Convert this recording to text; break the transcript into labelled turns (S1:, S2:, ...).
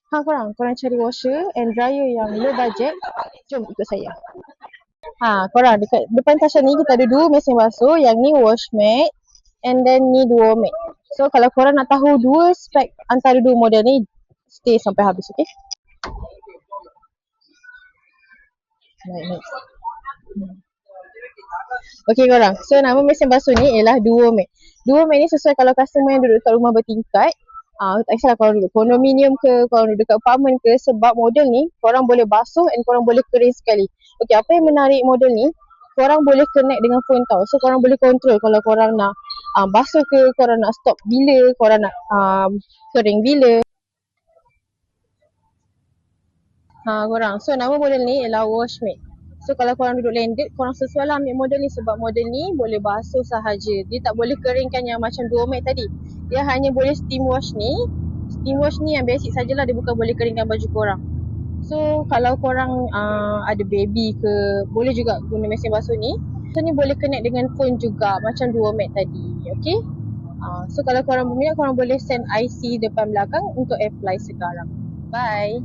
S1: Korang cari washer and dryer yang low budget. Jom ikut saya. Korang dekat depan Tasha ni kita ada 2 mesin basuh. Yang ni wash mat and then ni duo mat. So kalau korang nak tahu 2 spek antara 2 model ni, stay sampai habis, okay? Naik. Okay korang, so nama mesin basuh ni ialah duo mat. Duo mat ni sesuai kalau customer yang duduk dekat rumah bertingkat. Tak kisahlah korang duduk kondominium ke, korang duduk dekat apartment ke, sebab model ni korang boleh basuh and korang boleh kering sekali. Okay, apa yang menarik model ni, korang boleh connect dengan phone tau. So korang boleh control kalau korang nak basuh ke, korang nak stop bila, korang nak kering bila. Korang, so nama model ni ialah wash mat. So kalau korang duduk landed, korang sesuai lah ambil model ni sebab model ni boleh basuh sahaja. Dia tak boleh keringkan yang macam duo mat tadi. Dia hanya boleh steam wash ni. Steam wash ni yang basic sajalah, dia bukan boleh keringkan baju korang. So kalau korang ada baby ke, boleh juga guna mesin basuh ni. So ni boleh connect dengan phone juga macam duo mat tadi, okay? So kalau korang berminat, korang boleh send IC depan belakang untuk apply sekarang. Bye!